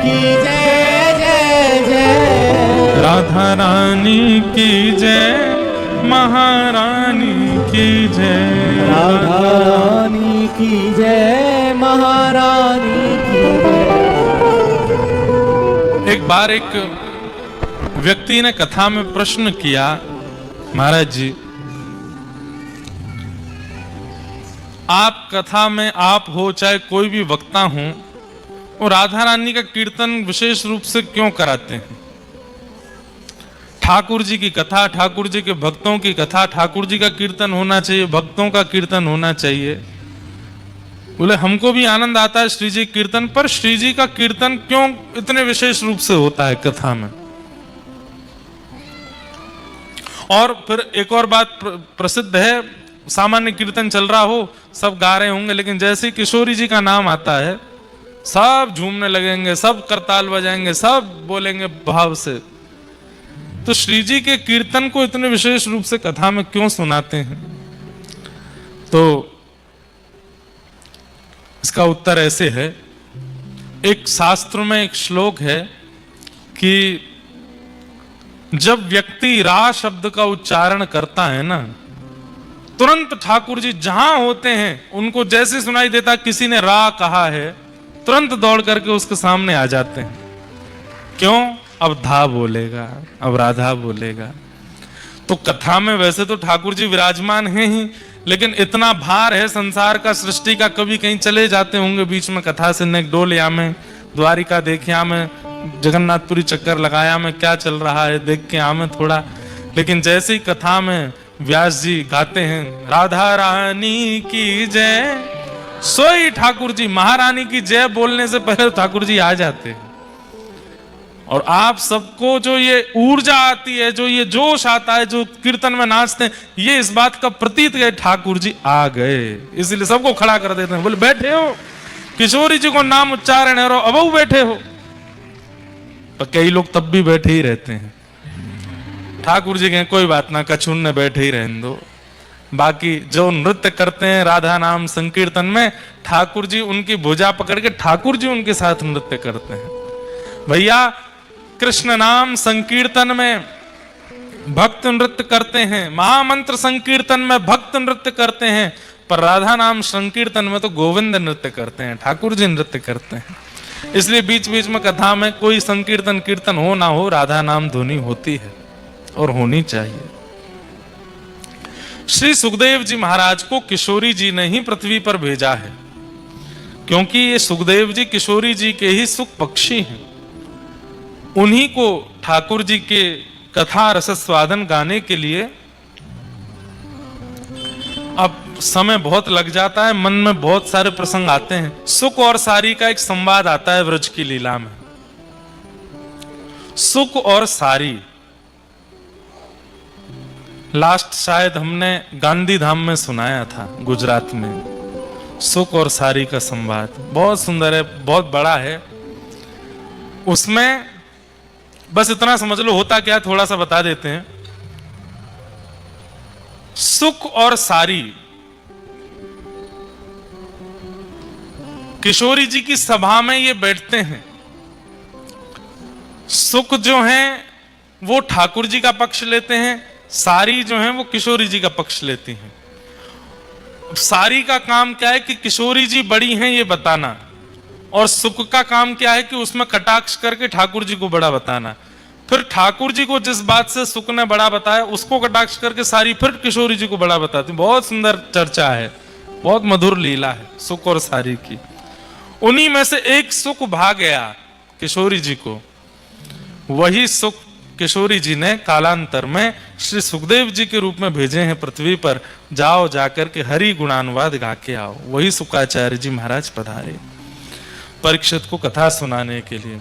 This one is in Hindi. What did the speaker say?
की जय जय जय। राधा रानी की जय, महारानी की जय। राधा रानी की जय, महारानी की जय। एक बार एक व्यक्ति ने कथा में प्रश्न किया, महाराज जी आप कथा में आप हो चाहे कोई भी वक्ता हो, वो राधा रानी का कीर्तन विशेष रूप से क्यों कराते हैं? ठाकुर जी की कथा, ठाकुर जी के भक्तों की कथा, ठाकुर जी का कीर्तन होना चाहिए, भक्तों का कीर्तन होना चाहिए। बोले हमको भी आनंद आता है श्री जी कीर्तन, पर श्री जी का कीर्तन क्यों इतने विशेष रूप से होता है कथा में? और फिर एक और बात प्रसिद्ध है, सामान्य कीर्तन चल रहा हो, सब गा रहे होंगे, लेकिन जैसे ही किशोरी जी का नाम आता है सब झूमने लगेंगे, सब करताल बजाएंगे, सब बोलेंगे भाव से। तो श्री जी के कीर्तन को इतने विशेष रूप से कथा में क्यों सुनाते हैं? तो इसका उत्तर ऐसे है, एक शास्त्र में एक श्लोक है कि जब व्यक्ति रा शब्द का उच्चारण करता है ना, तुरंत ठाकुर जी जहां होते हैं उनको जैसे सुनाई देता किसी ने रा कहा है, तुरंत दौड़ करके उसके सामने आ जाते हैं। क्यों? अब धा बोलेगा, अब राधा बोलेगा। तो कथा में वैसे तो ठाकुर जी विराजमान हैं ही, लेकिन इतना भार है संसार का, सृष्टि का, कभी कहीं चले जाते होंगे बीच में कथा से, नेक डोलिया में, द्वारिका देखिया में, जगन्नाथपुरी चक्कर लगाया में, क्या चल रहा है देख के आमे थोड़ा। लेकिन जैसे ही कथा में व्यास जी गाते हैं राधा रानी की जय, सोई ठाकुर जी महारानी की जय बोलने से पहले ठाकुर जी आ जाते हैं। और आप सबको जो ये ऊर्जा आती है, जो ये जोश आता है, जो कीर्तन में नाचते हैं, ये इस बात का प्रतीत है ठाकुर जी आ गए, इसलिए सबको खड़ा कर देते हैं। बोले बैठे हो, किशोरी जी को नाम उच्चारण है, अब बैठे हो। पर कई लोग तब भी बैठे ही रहते हैं। ठाकुर जी कहें कोई बात ना, कछुन ने बैठे ही रहने दो। बाकी जो नृत्य करते हैं राधा नाम संकीर्तन में, ठाकुर जी उनकी भुजा पकड़ के ठाकुर जी उनके साथ नृत्य करते हैं। भैया कृष्ण नाम संकीर्तन में भक्त नृत्य करते हैं, महामंत्र संकीर्तन में भक्त नृत्य करते हैं, पर राधा नाम संकीर्तन में तो गोविंद नृत्य करते हैं, ठाकुर जी नृत्य करते हैं। इसलिए बीच बीच में कथा में कोई संकीर्तन कीर्तन हो ना हो, राधा नाम ध्वनि होती है और होनी चाहिए। श्री सुखदेव जी महाराज को किशोरी जी ने ही पृथ्वी पर भेजा है, क्योंकि ये सुखदेव जी किशोरी जी के ही सुख पक्षी हैं। उन्हीं को ठाकुर जी के कथा रस स्वादन गाने के लिए अब समय बहुत लग जाता है, मन में बहुत सारे प्रसंग आते हैं। सुख और सारी का एक संवाद आता है व्रज की लीला में। सुख और सारी लास्ट शायद हमने गांधी धाम में सुनाया था गुजरात में। सुख और सारी का संवाद बहुत सुंदर है, बहुत बड़ा है। उसमें बस इतना समझ लो होता क्या, थोड़ा सा बता देते हैं। सुख और सारी किशोरी जी की सभा में ये बैठते हैं। सुख जो है वो ठाकुर जी का पक्ष लेते हैं, सारी जो है वो किशोरी जी का पक्ष लेती हैं। सारी का काम क्या है कि किशोरी जी बड़ी हैं ये बताना, और सुख का काम क्या है कि उसमें कटाक्ष करके ठाकुर जी को बड़ा बताना। फिर ठाकुर जी को जिस बात से सुख ने बड़ा बताया उसको कटाक्ष करके सारी फिर किशोरी जी को बड़ा बताती। बहुत सुंदर चर्चा है, बहुत मधुर लीला है सुख और सारी की। उन्हीं में से एक सुख भा गया किशोरी जी को, वही सुख किशोरी जी ने कालांतर में श्री सुखदेव जी के रूप में भेजे हैं पृथ्वी पर। जाओ जाकर के हरि गुणानुवाद गा के आओ। वही सुखाचार्य जी महाराज पधारे परीक्षित को कथा सुनाने के लिए।